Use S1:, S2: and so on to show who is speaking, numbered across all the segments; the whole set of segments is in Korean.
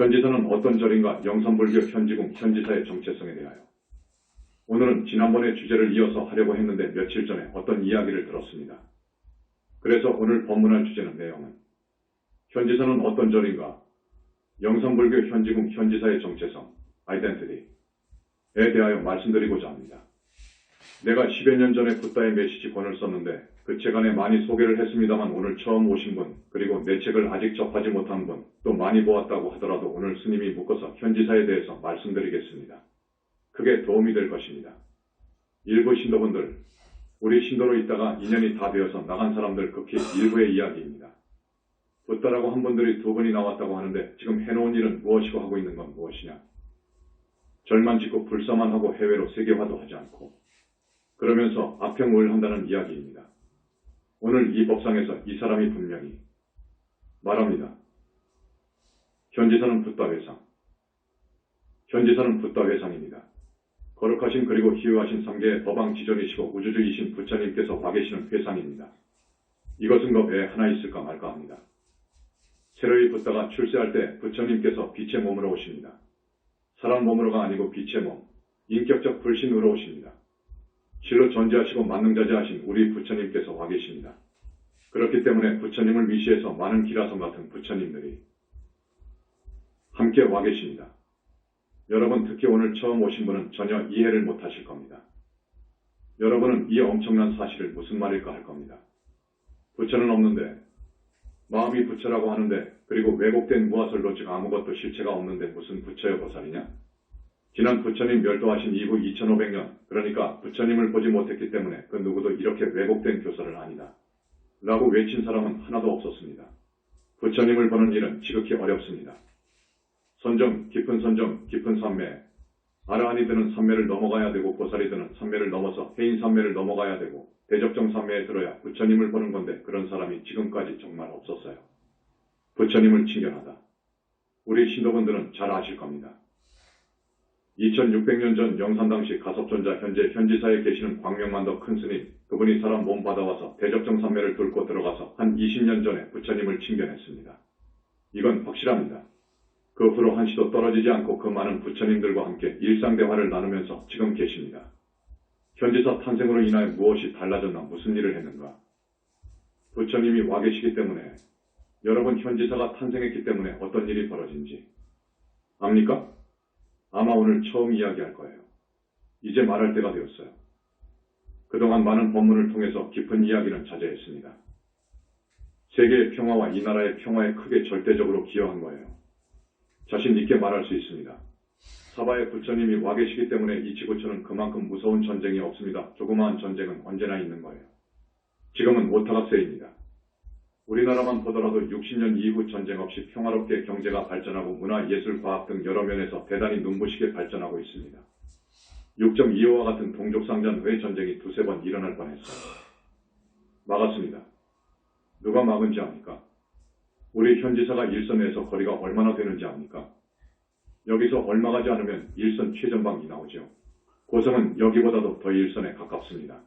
S1: 현지사는 어떤 절인가 영산불교 현지궁 현지사의 정체성에 대하여. 오늘은 지난번의 주제를 이어서 하려고 했는데 며칠 전에 어떤 이야기를 들었습니다. 그래서 오늘 법문할 주제는 내용은 현지사는 어떤 절인가 영산불교 현지궁 현지사의 정체성, 아이덴티티에 대하여 말씀드리고자 합니다. 내가 10여 년 전에 붓다의 메시지 권을 썼는데 그 책 안에 많이 소개를 했습니다만 오늘 처음 오신 분, 그리고 내 책을 아직 접하지 못한 분, 또 많이 보았다고 하더라도 오늘 스님이 묶어서 현지사에 대해서 말씀드리겠습니다. 크게 도움이 될 것입니다. 일부 신도분들, 우리 신도로 있다가 인연이 다 되어서 나간 사람들 극히 일부의 이야기입니다. 붓다라고 한 분들이 두 분이 나왔다고 하는데 지금 해놓은 일은 무엇이고 하고 있는 건 무엇이냐? 절만 짓고 불사만 하고 해외로 세계화도 하지 않고 그러면서 악평을 한다는 이야기입니다. 오늘 이 법상에서 이 사람이 분명히 말합니다. 현지사는 붓다 회상. 현지사는 붓다 회상입니다. 거룩하신 그리고 희유하신 3계의 법왕지존이시고 우주주이신 부처님께서 와 계시는 회상입니다. 이것은 왜 하나 있을까 말까 합니다. 새로이 붓다가 출세할 때 부처님께서 빛의 몸으로 오십니다. 사람 몸으로가 아니고 빛의 몸, 인격적 불신으로 오십니다. 실로 존재하시고 만능자재하신 우리 부처님께서 와 계십니다. 그렇기 때문에 부처님을 위시해서 많은 기라성 같은 부처님들이 함께 와 계십니다. 여러분 특히 오늘 처음 오신 분은 전혀 이해를 못하실 겁니다. 여러분은 이 엄청난 사실을 무슨 말일까 할 겁니다. 부처는 없는데 마음이 부처라고 하는데 그리고 왜곡된 무화설로 즉 아무것도 실체가 없는데 무슨 부처여 보살이냐? 지난 부처님 멸도하신 이후 2500년 그러니까 부처님을 보지 못했기 때문에 그 누구도 이렇게 왜곡된 교사를 아니다 라고 외친 사람은 하나도 없었습니다. 부처님을 보는 일은 지극히 어렵습니다. 선정, 깊은 산매, 아라한이들은 산매를 넘어가야 되고 보살이들은 산매를 넘어서 해인 산매를 넘어가야 되고 대적정 산매에 들어야 부처님을 보는 건데 그런 사람이 지금까지 정말 없었어요. 부처님을 친견하다. 우리 신도분들은 잘 아실 겁니다. 2600년 전 영산 당시 가섭존자 현재 현지사에 계시는 광명만도 큰 스님, 그분이 사람 몸 받아와서 대적정 산매를 뚫고 들어가서 한 20년 전에 부처님을 친견했습니다. 이건 확실합니다. 그 후로 한시도 떨어지지 않고 그 많은 부처님들과 함께 일상대화를 나누면서 지금 계십니다. 현지사 탄생으로 인하여 무엇이 달라졌나 무슨 일을 했는가? 부처님이 와 계시기 때문에 여러분 현지사가 탄생했기 때문에 어떤 일이 벌어진지 압니까? 아마 오늘 처음 이야기할 거예요. 이제 말할 때가 되었어요. 그동안 많은 법문을 통해서 깊은 이야기는 자제했습니다. 세계의 평화와 이 나라의 평화에 크게 절대적으로 기여한 거예요. 자신 있게 말할 수 있습니다. 사바의 부처님이 와 계시기 때문에 이 지구촌은 그만큼 무서운 전쟁이 없습니다. 조그마한 전쟁은 언제나 있는 거예요. 지금은 오타각세입니다. 우리나라만 보더라도 60년 이후 전쟁 없이 평화롭게 경제가 발전하고 문화, 예술, 과학 등 여러 면에서 대단히 눈부시게 발전하고 있습니다. 6.25와 같은 동족상전 외 전쟁이 두세 번 일어날 뻔했어요. 막았습니다. 누가 막은지 압니까? 우리 현지사가 일선에서 거리가 얼마나 되는지 압니까? 여기서 얼마 가지 않으면 일선 최전방이 나오죠. 고성은 여기보다도 더 일선에 가깝습니다.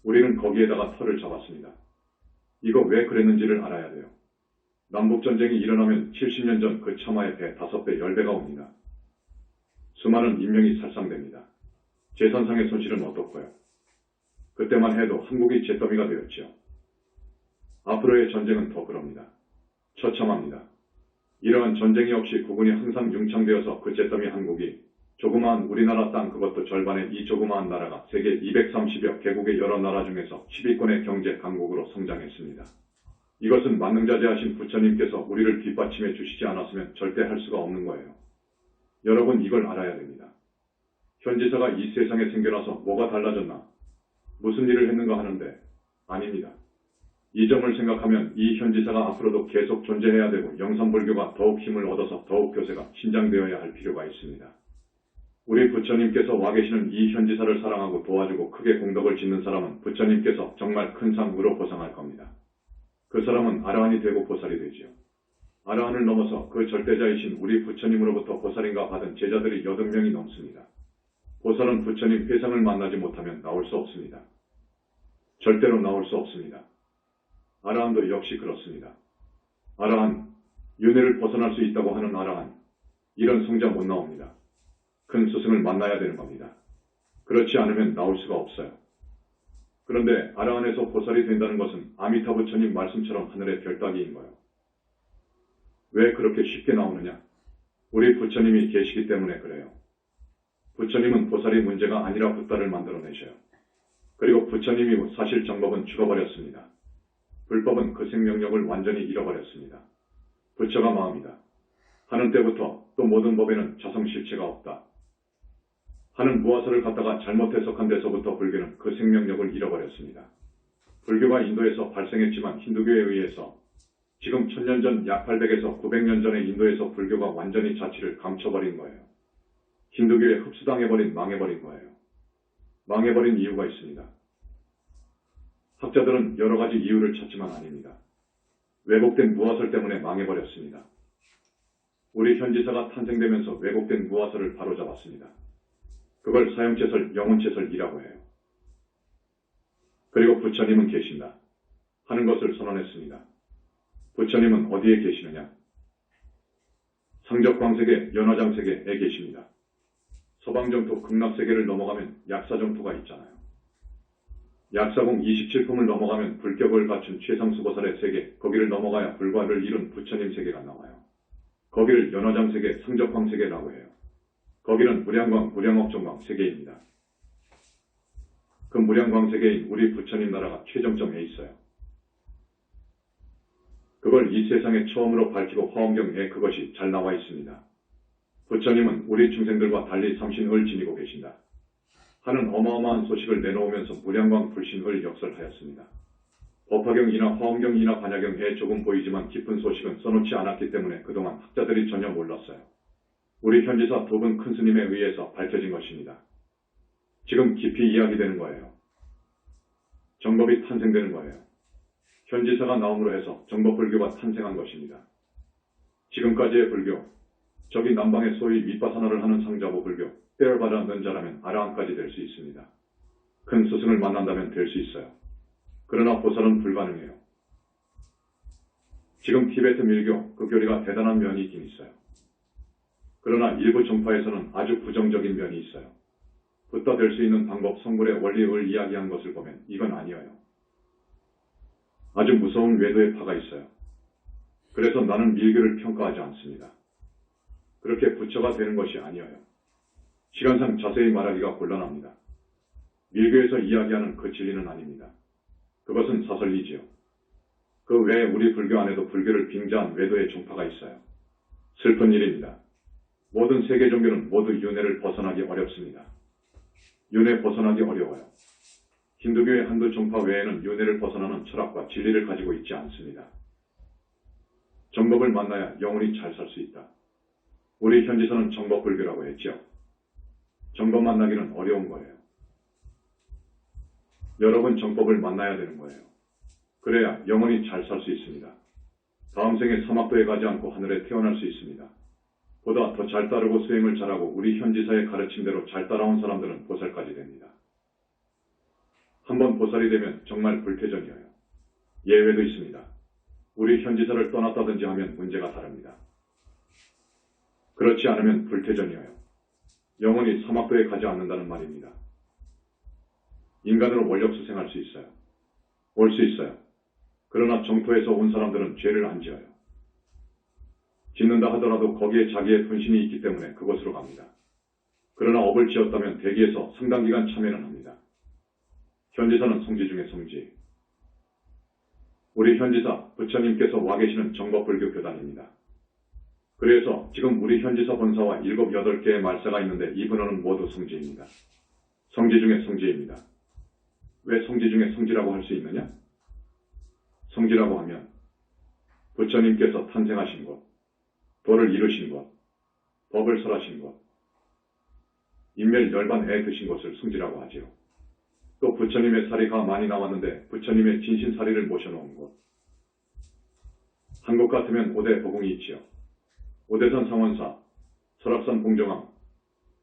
S1: 우리는 거기에다가 터를 잡았습니다. 이거 왜 그랬는지를 알아야 돼요. 남북전쟁이 일어나면 70년 전 그 참화의 배 5배, 10배가 옵니다. 수많은 인명이 살상됩니다. 재산상의 손실은 어떻고요? 그때만 해도 한국이 잿더미가 되었죠. 앞으로의 전쟁은 더 그럽니다. 처참합니다. 이러한 전쟁이 없이 국군이 항상 융창되어서 그 잿더미 한국이 조그마한 우리나라 땅 그것도 절반의 이 조그마한 나라가 세계 230여 개국의 여러 나라 중에서 10위권의 경제 강국으로 성장했습니다. 이것은 만능자재하신 부처님께서 우리를 뒷받침해 주시지 않았으면 절대 할 수가 없는 거예요. 여러분 이걸 알아야 됩니다. 현지사가 이 세상에 생겨나서 뭐가 달라졌나? 무슨 일을 했는가 하는데 아닙니다. 이 점을 생각하면 이 현지사가 앞으로도 계속 존재해야 되고 영산불교가 더욱 힘을 얻어서 더욱 교세가 신장되어야 할 필요가 있습니다. 우리 부처님께서 와 계시는 이 현지사를 사랑하고 도와주고 크게 공덕을 짓는 사람은 부처님께서 정말 큰 상으로 보상할 겁니다. 그 사람은 아라한이 되고 보살이 되지요. 아라한을 넘어서 그 절대자이신 우리 부처님으로부터 보살인가 받은 제자들이 80명이 넘습니다. 보살은 부처님 회상을 만나지 못하면 나올 수 없습니다. 절대로 나올 수 없습니다. 아라한도 역시 그렇습니다. 아라한, 윤회를 벗어날 수 있다고 하는 아라한, 이런 성자 못 나옵니다. 큰 스승을 만나야 되는 겁니다. 그렇지 않으면 나올 수가 없어요. 그런데 아라한에서 보살이 된다는 것은 아미타 부처님 말씀처럼 하늘의 별따기인 거예요. 왜 그렇게 쉽게 나오느냐? 우리 부처님이 계시기 때문에 그래요. 부처님은 보살이 문제가 아니라 붓다를 만들어내셔요. 그리고 부처님이 사실 정법은 죽어버렸습니다. 불법은 그 생명력을 완전히 잃어버렸습니다. 부처가 마음이다. 하는 때부터 또 모든 법에는 자성실체가 없다. 하는 무화서를 갖다가 잘못 해석한 데서부터 불교는 그 생명력을 잃어버렸습니다. 불교가 인도에서 발생했지만 힌두교에 의해서 지금 1000년 전 약 800에서 900년 전에 인도에서 불교가 완전히 자취를 감춰버린 거예요. 힌두교에 흡수당해버린 망해버린 거예요. 망해버린 이유가 있습니다. 학자들은 여러 가지 이유를 찾지만 아닙니다. 왜곡된 무화설 때문에 망해버렸습니다. 우리 현지사가 탄생되면서 왜곡된 무화설을 바로잡았습니다. 그걸 사형체설, 영혼체설이라고 해요. 그리고 부처님은 계신다 하는 것을 선언했습니다. 부처님은 어디에 계시느냐? 상적광세계, 연화장세계에 계십니다. 서방정토 극락세계를 넘어가면 약사정토가 있잖아요. 약사공 27품을 넘어가면 불격을 갖춘 최상수보살의 세계, 거기를 넘어가야 불과를 이룬 부처님 세계가 나와요. 거기를 연화장세계, 상적광세계라고 해요. 거기는 무량광, 무량억정광 세계입니다. 그 무량광 세계인 우리 부처님 나라가 최정점에 있어요. 그걸 이 세상에 처음으로 밝히고 화엄경에 그것이 잘 나와 있습니다. 부처님은 우리 중생들과 달리 삼신을 지니고 계신다 하는 어마어마한 소식을 내놓으면서 무량광 불신을 역설하였습니다. 법화경이나 화엄경이나 반야경에 조금 보이지만 깊은 소식은 써놓지 않았기 때문에 그동안 학자들이 전혀 몰랐어요. 우리 현지사 두 분 큰 스님에 의해서 밝혀진 것입니다. 지금 깊이 이야기되는 거예요. 정법이 탄생되는 거예요. 현지사가 나옴으로 해서 정법불교가 탄생한 것입니다. 지금까지의 불교, 저기 남방에 소위 윗바사나를 하는 상자보 불교, 때를 받아 는 자라면 아라한까지 될 수 있습니다. 큰 스승을 만난다면 될 수 있어요. 그러나 보살은 불가능해요. 지금 티베트 밀교, 그 교리가 대단한 면이 있긴 있어요. 그러나 일부 종파에서는 아주 부정적인 면이 있어요. 붓다 될 수 있는 방법, 성불의 원리를 이야기한 것을 보면 이건 아니에요. 아주 무서운 외도의 파가 있어요. 그래서 나는 밀교를 평가하지 않습니다. 그렇게 부처가 되는 것이 아니에요. 시간상 자세히 말하기가 곤란합니다. 밀교에서 이야기하는 그 진리는 아닙니다. 그것은 사설이지요. 그 외에 우리 불교 안에도 불교를 빙자한 외도의 종파가 있어요. 슬픈 일입니다. 모든 세계 종교는 모두 윤회를 벗어나기 어렵습니다. 윤회 벗어나기 어려워요. 힌두교의 한두 종파 외에는 윤회를 벗어나는 철학과 진리를 가지고 있지 않습니다. 정법을 만나야 영원히 잘 살 수 있다. 우리 현지사는 정법불교라고 했죠. 정법 만나기는 어려운 거예요. 여러분 정법을 만나야 되는 거예요. 그래야 영원히 잘 살 수 있습니다. 다음 생에 사막도에 가지 않고 하늘에 태어날 수 있습니다. 보다 더 잘 따르고 수행을 잘하고 우리 현지사의 가르침대로 잘 따라온 사람들은 보살까지 됩니다. 한번 보살이 되면 정말 불태전이에요. 예외도 있습니다. 우리 현지사를 떠났다든지 하면 문제가 다릅니다. 그렇지 않으면 불태전이에요. 영원히 사막도에 가지 않는다는 말입니다. 인간으로 원력 수생할 수 있어요. 올 수 있어요. 그러나 정토에서 온 사람들은 죄를 안 지어요. 짓는다 하더라도 거기에 자기의 분신이 있기 때문에 그곳으로 갑니다. 그러나 업을 지었다면 대기에서 상당 기간 참여는 합니다. 현지사는 성지 중에 성지. 우리 현지사 부처님께서 와 계시는 정법불교 교단입니다. 그래서 지금 우리 현지사 본사와 7, 8개의 말사가 있는데 이 번호는 모두 성지입니다. 성지 중에 성지입니다. 왜 성지 중에 성지라고 할 수 있느냐? 성지라고 하면 부처님께서 탄생하신 곳, 도를 이루신 곳, 법을 설하신 곳, 인멸 열반에 드신 곳을 성지라고 하지요. 또 부처님의 사리가 많이 나왔는데 부처님의 진신사리를 모셔놓은 곳. 한국 같으면 오대 보궁이 있지요. 오대산 상원사, 설악산 봉정암,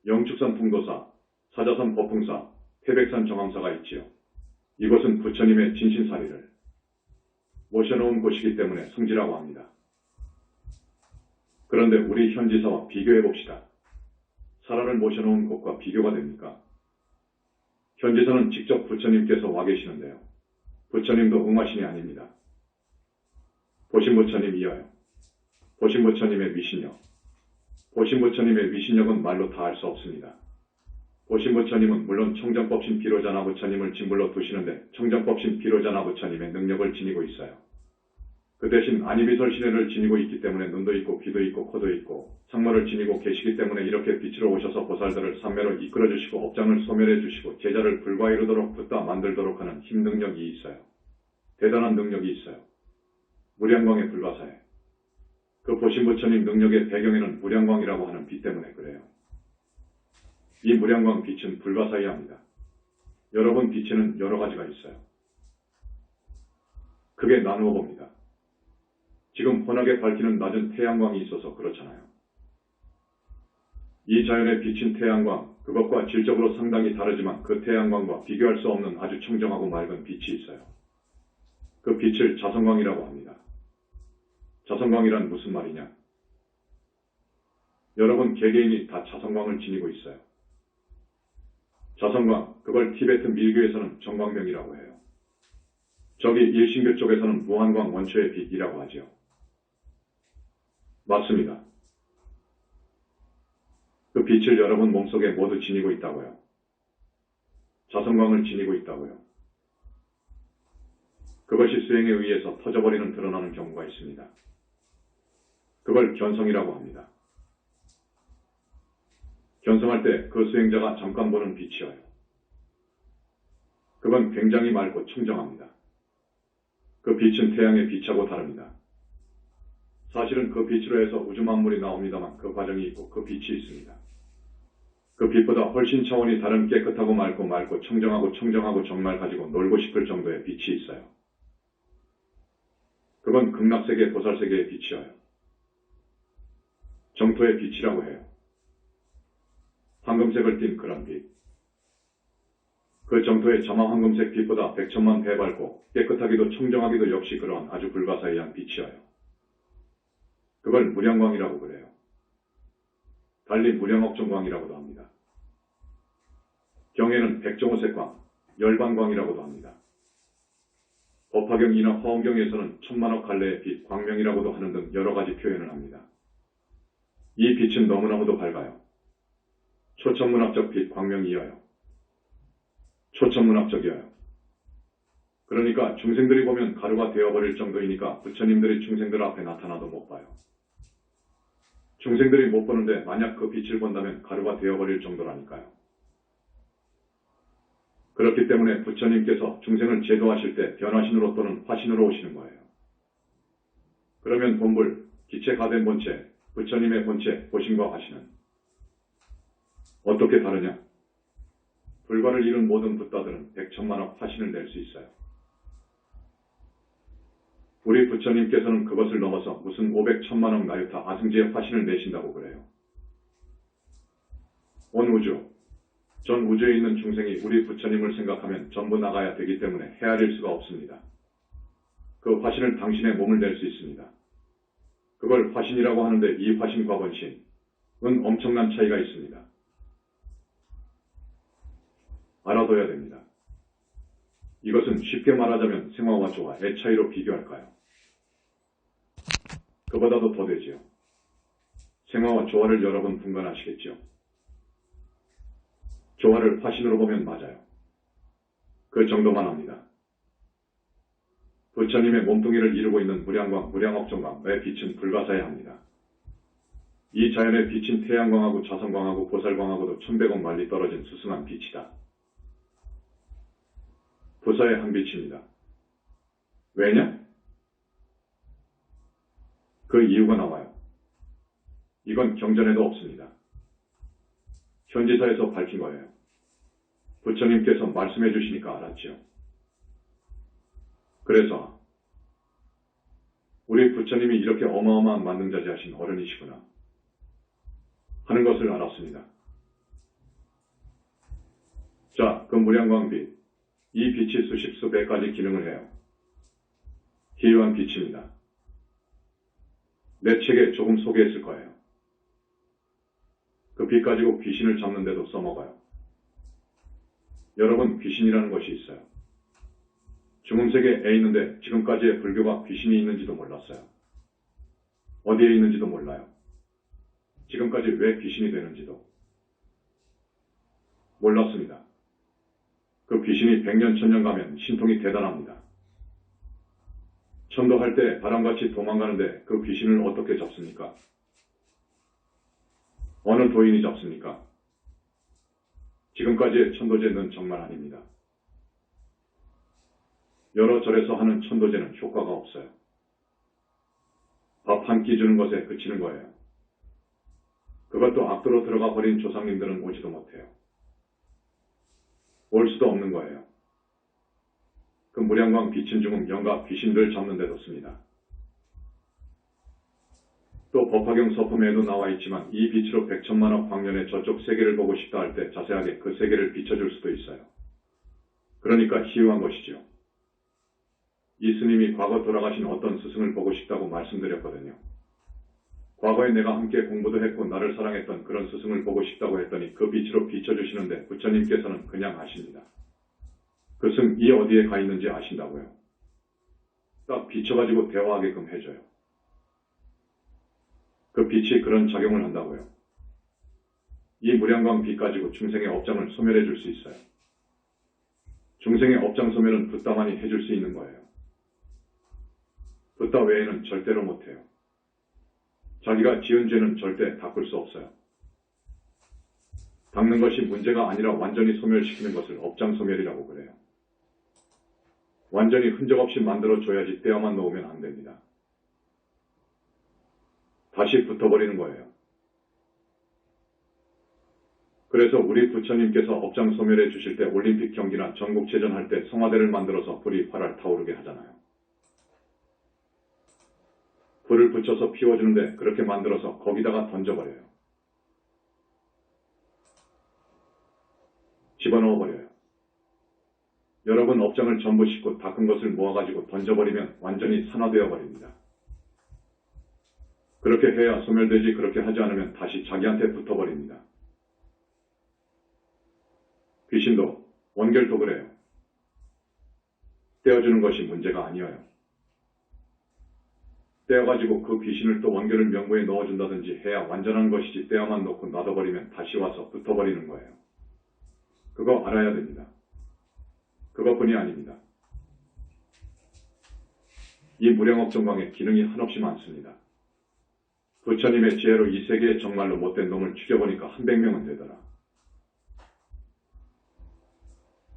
S1: 영축산 풍도사, 사자산 법풍사, 태백산 정암사가 있지요. 이곳은 부처님의 진신사리를 모셔놓은 곳이기 때문에 성지라고 합니다. 그런데 우리 현지사와 비교해 봅시다. 사라를 모셔놓은 곳과 비교가 됩니까? 현지사는 직접 부처님께서 와 계시는데요. 부처님도 응화신이 아닙니다. 보신 부처님이여요. 보신 부처님의 위신력. 보신 부처님의 위신력은 말로 다 할 수 없습니다. 보신 부처님은 물론 청정법신 비로자나 부처님을 짐불로 두시는데 청정법신 비로자나 부처님의 능력을 지니고 있어요. 그 대신 아니비설 신해를 지니고 있기 때문에 눈도 있고 귀도 있고 코도 있고 상모를 지니고 계시기 때문에 이렇게 빛으로 오셔서 보살들을 삼매로 이끌어주시고 업장을 소멸해주시고 제자를 불과 이루도록 붙다 만들도록 하는 힘 능력이 있어요. 대단한 능력이 있어요. 무량광의 불가사에. 그 보신 부처님 능력의 배경에는 무량광이라고 하는 빛 때문에 그래요. 이 무량광 빛은 불가사의합니다. 여러분 빛에는 여러 가지가 있어요. 크게 나누어 봅니다. 지금 환하게 밝히는 낮은 태양광이 있어서 그렇잖아요. 이 자연의 비친 태양광, 그것과 질적으로 상당히 다르지만 그 태양광과 비교할 수 없는 아주 청정하고 맑은 빛이 있어요. 그 빛을 자성광이라고 합니다. 자성광이란 무슨 말이냐? 여러분 개개인이 다 자성광을 지니고 있어요. 자성광, 그걸 티베트 밀교에서는 정광명이라고 해요. 저기 일신교 쪽에서는 무한광 원초의 빛이라고 하지요. 맞습니다. 그 빛을 여러분 몸속에 모두 지니고 있다고요. 자성광을 지니고 있다고요. 그것이 수행에 의해서 터져버리는 드러나는 경우가 있습니다. 그걸 견성이라고 합니다. 견성할 때 그 수행자가 잠깐 보는 빛이어요. 그건 굉장히 맑고 청정합니다. 그 빛은 태양의 빛하고 다릅니다. 사실은 그 빛으로 해서 우주 만물이 나옵니다만 그 과정이 있고 그 빛이 있습니다. 그 빛보다 훨씬 차원이 다른 깨끗하고 맑고 청정하고 정말 가지고 놀고 싶을 정도의 빛이 있어요. 그건 극락세계 보살세계의 빛이어요. 정토의 빛이라고 해요. 황금색을 띤 그런 빛. 그 정토의 자마 황금색 빛보다 100천만 배 밝고 깨끗하기도 청정하기도 역시 그러한 아주 불가사의한 빛이어요. 그걸 무량광이라고 그래요. 달리 무량억정광이라고도 합니다. 경에는 백종호색광, 열반광이라고도 합니다. 법화경이나 허엄경에서는 천만억 갈래의 빛, 광명이라고도 하는 등 여러 가지 표현을 합니다. 이 빛은 너무나도 밝아요. 초천문학적 빛 광명이어요. 초천문학적이어요. 그러니까 중생들이 보면 가루가 되어버릴 정도이니까 부처님들이 중생들 앞에 나타나도 못 봐요. 중생들이 못 보는데 만약 그 빛을 본다면 가루가 되어버릴 정도라니까요. 그렇기 때문에 부처님께서 중생을 제도하실 때 변화신으로 또는 화신으로 오시는 거예요. 그러면 본불, 기체가 된 본체, 부처님의 본체, 보신과 화신은 어떻게 다르냐? 불과를 이룬 모든 붓다들은 100천만억 화신을 낼 수 있어요. 우리 부처님께서는 그것을 넘어서 무슨 500천만억 나유타 아승지의 화신을 내신다고 그래요. 온 우주, 전 우주에 있는 중생이 우리 부처님을 생각하면 전부 나가야 되기 때문에 헤아릴 수가 없습니다. 그 화신을 당신의 몸을 낼 수 있습니다. 그걸 화신이라고 하는데 이 화신과 본신은 엄청난 차이가 있습니다. 알아둬야 됩니다. 이것은 쉽게 말하자면 생화와 조화의 차이로 비교할까요? 그보다도 더 되지요. 생화와 조화를 여러분 분간하시겠죠? 조화를 화신으로 보면 맞아요. 그 정도만 합니다. 부처님의 몸뚱이를 이루고 있는 무량광, 무량억정광의 빛은 불가사해야 합니다. 이 자연의 빛인 태양광하고 자성광하고 보살광하고도 1100억 만리 떨어진 수승한 빛이다. 부사의 한 빛입니다. 왜냐? 그 이유가 나와요. 이건 경전에도 없습니다. 현지사에서 밝힌 거예요. 부처님께서 말씀해 주시니까 알았지요. 그래서 우리 부처님이 이렇게 어마어마한 만능자재하신 어른이시구나 하는 것을 알았습니다. 자, 그 무량광빛, 이 빛이 수십 수백가지 기능을 해요. 기유한 빛입니다. 내 책에 조금 소개했을 거예요. 그 빛 가지고 귀신을 잡는데도 써먹어요. 여러분, 귀신이라는 것이 있어요. 중음세계에 있는데 지금까지의 불교가 귀신이 있는지도 몰랐어요. 어디에 있는지도 몰라요. 지금까지 왜 귀신이 되는지도 몰랐습니다. 그 귀신이 100년, 1000년 가면 신통이 대단합니다. 천도할 때 바람같이 도망가는데 그 귀신을 어떻게 잡습니까? 어느 도인이 잡습니까? 지금까지의 천도제는 정말 아닙니다. 여러 절에서 하는 천도제는 효과가 없어요. 밥 한 끼 주는 것에 그치는 거예요. 그것도 악도로 들어가 버린 조상님들은 오지도 못해요. 올 수도 없는 거예요. 그 무량광 빛인 중은 영가 귀신들 잡는 데도 씁니다. 또 법화경 서품에도 나와 있지만 이 빛으로 백천만억 광년의 저쪽 세계를 보고 싶다 할 때 자세하게 그 세계를 비춰줄 수도 있어요. 그러니까 희유한 것이죠. 이 스님이 과거 돌아가신 어떤 스승을 보고 싶다고 말씀드렸거든요. 과거에 내가 함께 공부도 했고 나를 사랑했던 그런 스승을 보고 싶다고 했더니 그 빛으로 비춰주시는데 부처님께서는 그냥 아십니다. 그 스승이 어디에 가 있는지 아신다고요. 딱 비춰가지고 대화하게끔 해줘요. 그 빛이 그런 작용을 한다고요. 이 무량광 빛 가지고 중생의 업장을 소멸해 줄 수 있어요. 중생의 업장 소멸은 붓다만이 해줄 수 있는 거예요. 붓다 외에는 절대로 못해요. 자기가 지은 죄는 절대 닦을 수 없어요. 닦는 것이 문제가 아니라 완전히 소멸시키는 것을 업장 소멸이라고 그래요. 완전히 흔적 없이 만들어줘야지 떼어만 놓으면 안 됩니다. 다시 붙어버리는 거예요. 그래서 우리 부처님께서 업장 소멸해 주실 때 올림픽 경기나 전국체전 할 때 성화대를 만들어서 불이 활활 타오르게 하잖아요. 불을 붙여서 피워주는데 그렇게 만들어서 거기다가 던져버려요. 집어넣어버려요. 여러분 업장을 전부 싣고 닦은 것을 모아가지고 던져버리면 완전히 산화되어 버립니다. 그렇게 해야 소멸되지 그렇게 하지 않으면 다시 자기한테 붙어버립니다. 귀신도 원결도 그래요. 떼어주는 것이 문제가 아니어요. 떼어가지고 그 귀신을 또 원결을 명부에 넣어준다든지 해야 완전한 것이지 떼어만 놓고 놔둬버리면 다시 와서 붙어버리는 거예요. 그거 알아야 됩니다. 그것뿐이 아닙니다. 이 무량업정광에 기능이 한없이 많습니다. 부처님의 지혜로 이 세계에 정말로 못된 놈을 죽여보니까 한 100명은 되더라.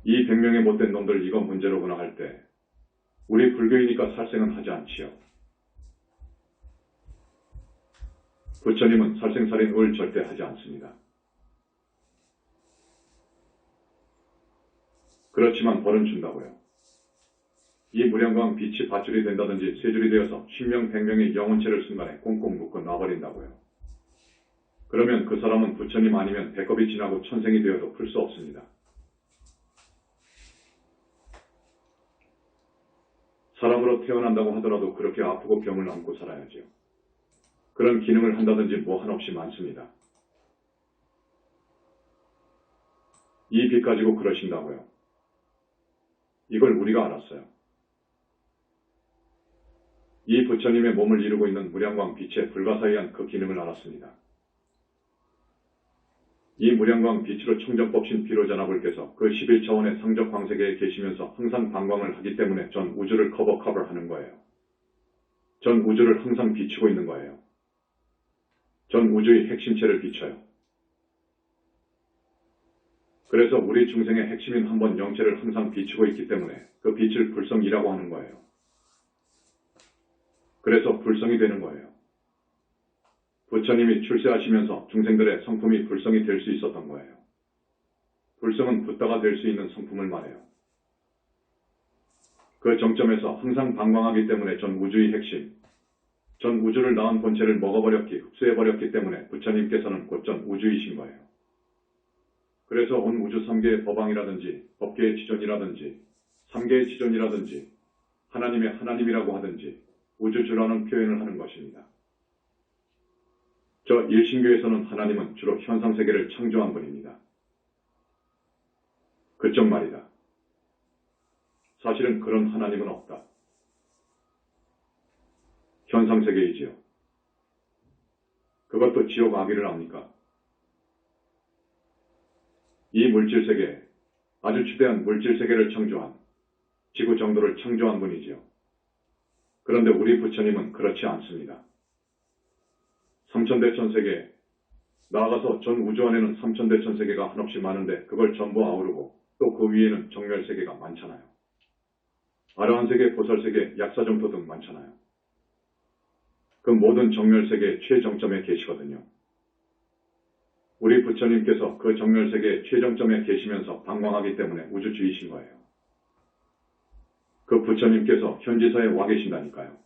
S1: 이 100명의 못된 놈들 이거 문제로구나 할 때 우리 불교이니까 살생은 하지 않지요. 부처님은 살생살인을 절대 하지 않습니다. 그렇지만 벌은 준다고요. 이 무량광 빛이 밧줄이 된다든지 쇠줄이 되어서 10명, 100명의 영혼체를 순간에 꽁꽁 묶어 놔버린다고요. 그러면 그 사람은 부처님 아니면 배꼽이 지나고 천생이 되어도 풀 수 없습니다. 사람으로 태어난다고 하더라도 그렇게 아프고 병을 안고 살아야지요. 그런 기능을 한다든지 뭐 한없이 많습니다. 이 빛 가지고 그러신다고요. 이걸 우리가 알았어요. 이 부처님의 몸을 이루고 있는 무량광 빛의 불가사의한 그 기능을 알았습니다. 이 무량광 빛으로 청정법신 비로자나불께서 그 11차원의 상적 광세계에 계시면서 항상 방광을 하기 때문에 전 우주를 커버하는 거예요. 전 우주를 항상 비추고 있는 거예요. 전 우주의 핵심체를 비춰요. 그래서 우리 중생의 핵심인 한 번 영체를 항상 비추고 있기 때문에 그 빛을 불성이라고 하는 거예요. 그래서 불성이 되는 거예요. 부처님이 출세하시면서 중생들의 성품이 불성이 될 수 있었던 거예요. 불성은 붓다가 될 수 있는 성품을 말해요. 그 정점에서 항상 방광하기 때문에 전 우주의 핵심, 전 우주를 낳은 본체를 먹어버렸기, 흡수해버렸기 때문에 부처님께서는 곧 전 우주이신 거예요. 그래서 온 우주 3개의 법왕이라든지 법계의 지존이라든지 3개의 지존이라든지 하나님의 하나님이라고 하든지 우주주라는 표현을 하는 것입니다. 저 일신교에서는 하나님은 주로 현상세계를 창조한 분입니다. 그쪽 말이다. 사실은 그런 하나님은 없다. 현상세계이지요. 그것도 지옥 악의를 압니까? 이 물질세계, 아주 주대한 물질세계를 창조한, 지구 정도를 창조한 분이지요. 그런데 우리 부처님은 그렇지 않습니다. 삼천대천세계, 나아가서 전 우주 안에는 삼천대천세계가 한없이 많은데 그걸 전부 아우르고 또 그 위에는 정멸세계가 많잖아요. 아라한세계, 보살세계, 약사정토 등 많잖아요. 그 모든 정멸세계의 최정점에 계시거든요. 우리 부처님께서 그 정멸세계의 최정점에 계시면서 방광하기 때문에 우주주의신 거예요. 그 부처님께서 현지사에 와 계신다니까요.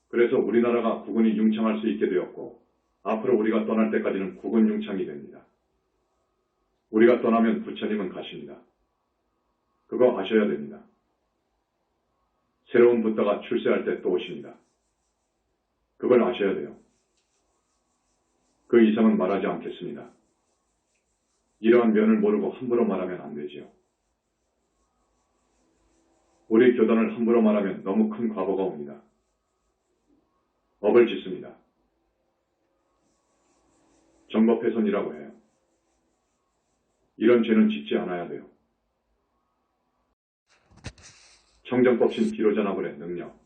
S1: 그래서 우리나라가 국운이 융창할 수 있게 되었고 앞으로 우리가 떠날 때까지는 국운 융창이 됩니다. 우리가 떠나면 부처님은 가십니다. 그거 아셔야 됩니다. 새로운 붓다가 출세할 때 또 오십니다. 그걸 아셔야 돼요. 그 이상은 말하지 않겠습니다. 이러한 면을 모르고 함부로 말하면 안 되지요. 우리 교단을 함부로 말하면 너무 큰 과보가 옵니다. 업을 짓습니다. 정법훼손이라고 해요. 이런 죄는 짓지 않아야 돼요. 청정법신 비로자나불의 능력.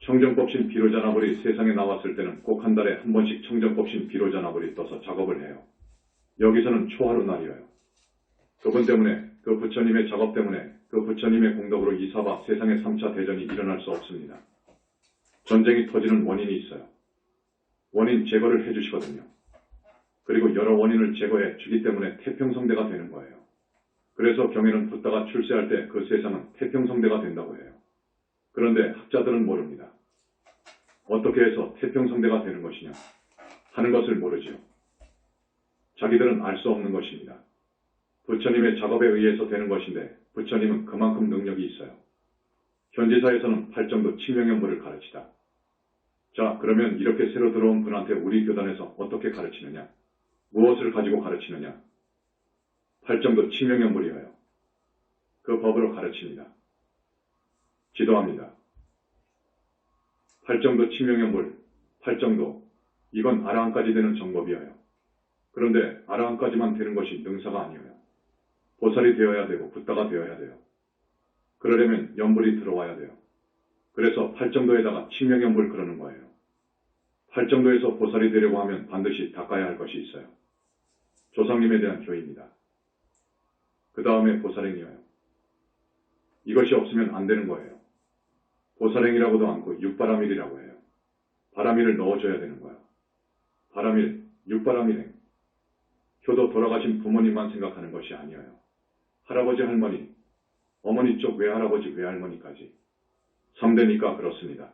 S1: 청정법신 비로자나불이 세상에 나왔을 때는 꼭 한 달에 한 번씩 청정법신 비로자나불이 떠서 작업을 해요. 여기서는 초하루 날이에요. 그분 때문에, 그 부처님의 작업 때문에, 그 부처님의 공덕으로 이 사바 세상의 3차 대전이 일어날 수 없습니다. 전쟁이 터지는 원인이 있어요. 원인 제거를 해주시거든요. 그리고 여러 원인을 제거해 주기 때문에 태평성대가 되는 거예요. 그래서 경에는 붓다가 출세할 때 그 세상은 태평성대가 된다고 해요. 그런데 학자들은 모릅니다. 어떻게 해서 태평성대가 되는 것이냐 하는 것을 모르지요. 자기들은 알 수 없는 것입니다. 부처님의 작업에 의해서 되는 것인데 부처님은 그만큼 능력이 있어요. 현지사에서는 팔정도 칭명연부를 가르치다. 자, 그러면 이렇게 새로 들어온 분한테 우리 교단에서 어떻게 가르치느냐? 무엇을 가지고 가르치느냐? 팔정도 칭명연불이에요. 그 법으로 가르칩니다. 지도합니다. 팔정도 칭명연불, 팔정도, 이건 아라한까지 되는 정법이에요. 그런데 아라한까지만 되는 것이 능사가 아니에요. 보살이 되어야 되고 붓다가 되어야 돼요. 그러려면 연불이 들어와야 돼요. 그래서 팔정도에다가 칭명연불 그러는 거예요. 팔정도에서 보살이 되려고 하면 반드시 닦아야 할 것이 있어요. 조상님에 대한 교의입니다. 그 다음에 보살행이에요. 이것이 없으면 안 되는 거예요. 보살행이라고도 않고 육바라밀이라고 해요. 바라밀을 넣어줘야 되는 거예요. 바라밀, 육바라밀행. 효도 돌아가신 부모님만 생각하는 것이 아니에요. 할아버지, 할머니, 어머니 쪽 외할아버지, 외할머니까지. 3대니까 그렇습니다.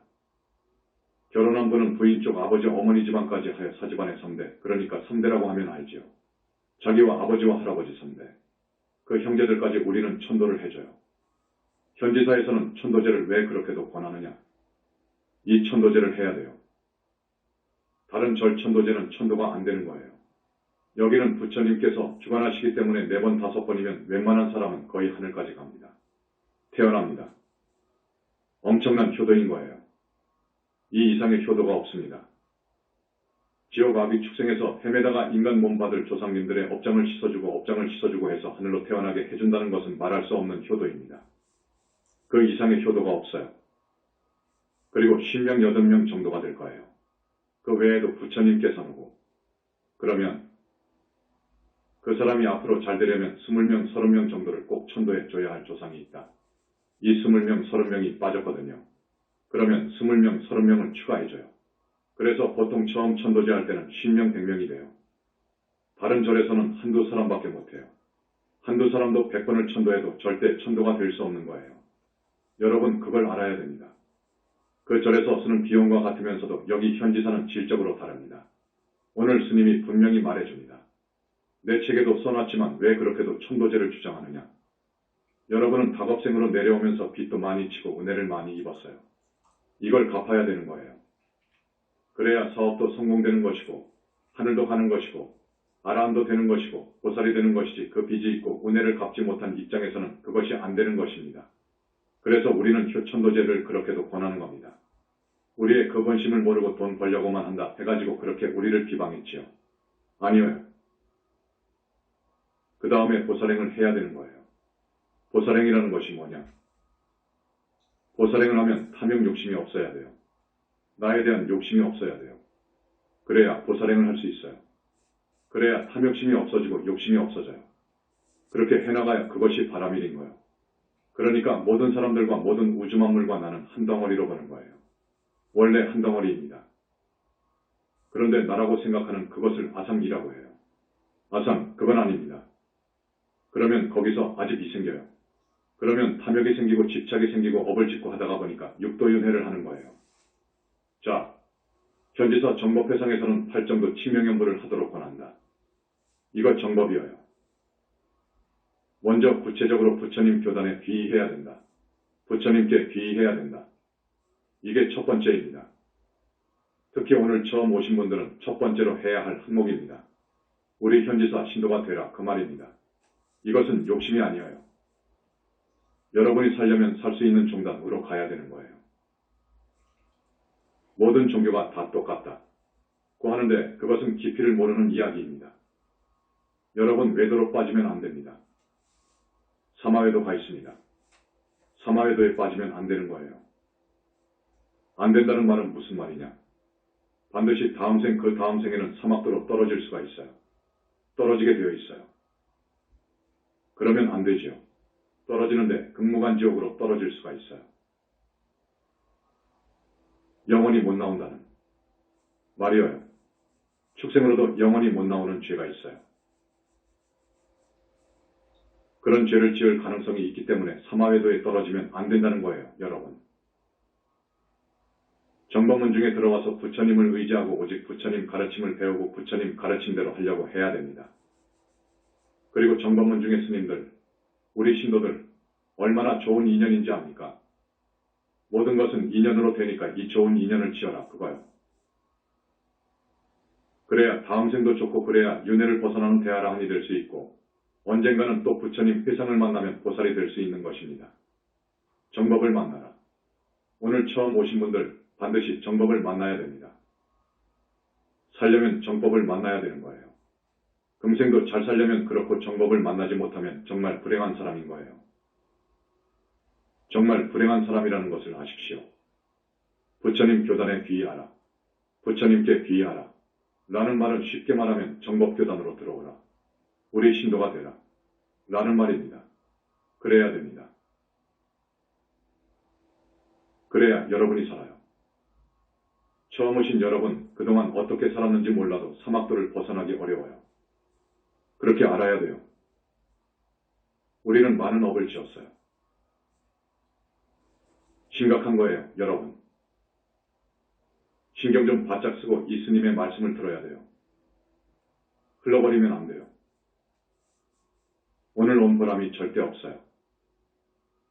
S1: 결혼한 분은 부인 쪽 아버지, 어머니 집안까지 하여 사집안의 3대. 그러니까 3대라고 하면 알지요. 자기와 아버지와 할아버지 3대. 그 형제들까지 우리는 천도를 해줘요. 현지사에서는 천도제를 왜 그렇게도 권하느냐? 이 천도제를 해야 돼요. 다른 절천도제는 천도가 안 되는 거예요. 여기는 부처님께서 주관하시기 때문에 4번, 5번이면 웬만한 사람은 거의 하늘까지 갑니다. 태어납니다. 엄청난 효도인 거예요. 이 이상의 효도가 없습니다. 지옥 아비 축생에서 헤매다가 인간 몸 받을 조상님들의 업장을 씻어주고 해서 하늘로 태어나게 해준다는 것은 말할 수 없는 효도입니다. 그 이상의 효도가 없어요. 그리고 10명, 8명 정도가 될 거예요. 그 외에도 부처님께서는 오고. 그러면 그 사람이 앞으로 잘 되려면 20명, 30명 정도를 꼭 천도해 줘야 할 조상이 있다. 이 20명, 30명이 빠졌거든요. 그러면 20명, 30명을 추가해줘요. 그래서 보통 처음 천도제 할 때는 10명, 100명이 돼요. 다른 절에서는 한두 사람밖에 못해요. 한두 사람도 100번을 천도해도 절대 천도가 될 수 없는 거예요. 여러분 그걸 알아야 됩니다. 그 절에서 쓰는 비용과 같으면서도 여기 현지사는 질적으로 다릅니다. 오늘 스님이 분명히 말해줍니다. 내 책에도 써놨지만 왜 그렇게도 천도제를 주장하느냐. 여러분은 다급생으로 내려오면서 빚도 많이 치고 은혜를 많이 입었어요. 이걸 갚아야 되는 거예요. 그래야 사업도 성공되는 것이고 하늘도 가는 것이고 아라한도 되는 것이고 보살이 되는 것이지 그 빚이 있고 은혜를 갚지 못한 입장에서는 그것이 안 되는 것입니다. 그래서 우리는 효천도제를 그렇게도 권하는 겁니다. 우리의 그 본심을 모르고 돈 벌려고만 한다 해가지고 그렇게 우리를 비방했지요. 아니요. 그 다음에 보살행을 해야 되는 거예요. 보살행이라는 것이 뭐냐? 보살행을 하면 탐욕 욕심이 없어야 돼요. 나에 대한 욕심이 없어야 돼요. 그래야 보살행을 할 수 있어요. 그래야 탐욕심이 없어지고 욕심이 없어져요. 그렇게 해나가야 그것이 바람일인 거예요. 그러니까 모든 사람들과 모든 우주만물과 나는 한 덩어리로 보는 거예요. 원래 한 덩어리입니다. 그런데 나라고 생각하는 그것을 아상이라고 해요. 아상, 그건 아닙니다. 그러면 거기서 아집이 생겨요. 그러면 탐욕이 생기고 집착이 생기고 업을 짓고 하다가 보니까 육도윤회를 하는 거예요. 자, 현지사 정법회상에서는 팔정도 치명연부를 하도록 권한다. 이거 정법이어요. 먼저 구체적으로 부처님 교단에 귀의해야 된다. 부처님께 귀의해야 된다. 이게 첫 번째입니다. 특히 오늘 처음 오신 분들은 첫 번째로 해야 할 항목입니다. 우리 현지사 신도가 되라 그 말입니다. 이것은 욕심이 아니에요. 여러분이 살려면 살 수 있는 종단으로 가야 되는 거예요. 모든 종교가 다 똑같다. 고 하는데 그것은 깊이를 모르는 이야기입니다. 여러분 외도로 빠지면 안 됩니다. 사마외도 가 있습니다. 사마외도에 빠지면 안 되는 거예요. 안 된다는 말은 무슨 말이냐? 반드시 다음 생 그 다음 생에는 사막도로 떨어질 수가 있어요. 떨어지게 되어 있어요. 그러면 안 되지요. 떨어지는데 극무간지옥으로 떨어질 수가 있어요. 영원히 못 나온다는 말이에요. 축생으로도 영원히 못 나오는 죄가 있어요. 그런 죄를 지을 가능성이 있기 때문에 사마외도에 떨어지면 안 된다는 거예요, 여러분. 정법문 중에 들어와서 부처님을 의지하고 오직 부처님 가르침을 배우고 부처님 가르침대로 하려고 해야 됩니다. 그리고 정법문 중에 스님들, 우리 신도들 얼마나 좋은 인연인지 압니까? 모든 것은 인연으로 되니까 이 좋은 인연을 지어라 그거요. 그래야 다음 생도 좋고 그래야 윤회를 벗어나는 대아라한이 될 수 있고 언젠가는 또 부처님 회상을 만나면 보살이 될 수 있는 것입니다. 정법을 만나라. 오늘 처음 오신 분들 반드시 정법을 만나야 됩니다. 살려면 정법을 만나야 되는 거예요. 금생도 잘 살려면 그렇고 정법을 만나지 못하면 정말 불행한 사람인 거예요. 정말 불행한 사람이라는 것을 아십시오. 부처님 교단에 귀의하라. 부처님께 귀의하라. 라는 말은 쉽게 말하면 정법교단으로 들어오라. 우리 신도가 되라. 라는 말입니다. 그래야 됩니다. 그래야 여러분이 살아요. 처음 오신 여러분, 그동안 어떻게 살았는지 몰라도 사막도를 벗어나기 어려워요. 그렇게 알아야 돼요. 우리는 많은 업을 지었어요. 심각한 거예요, 여러분. 신경 좀 바짝 쓰고 이 스님의 말씀을 들어야 돼요. 흘러버리면 안 돼요. 오늘 온 보람이 절대 없어요.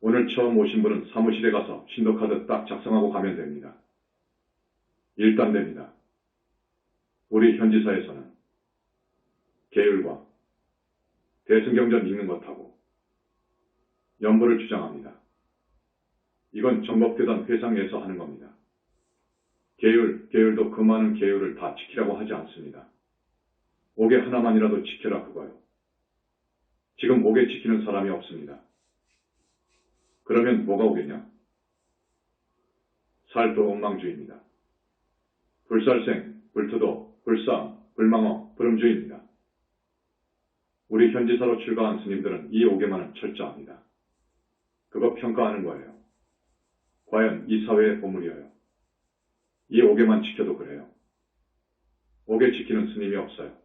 S1: 오늘 처음 오신 분은 사무실에 가서 신도카드 딱 작성하고 가면 됩니다. 일단 됩니다. 우리 현지사에서는 계율과 대승경전 읽는 것하고 연보를 주장합니다. 이건 정법교단 회상에서 하는 겁니다. 계율도 그 많은 계율을 다 지키라고 하지 않습니다. 옥에 하나만이라도 지켜라 그거요. 지금 옥에 지키는 사람이 없습니다. 그러면 뭐가 오겠냐? 살도 엉망주의입니다. 불살생, 불투도, 불상, 불망어, 불음주의입니다. 우리 현지사로 출가한 스님들은 이 옥에만은 철저합니다. 그거 평가하는 거예요. 과연 이 사회의 보물이에요. 이 옥에만 지켜도 그래요. 옥에 지키는 스님이 없어요.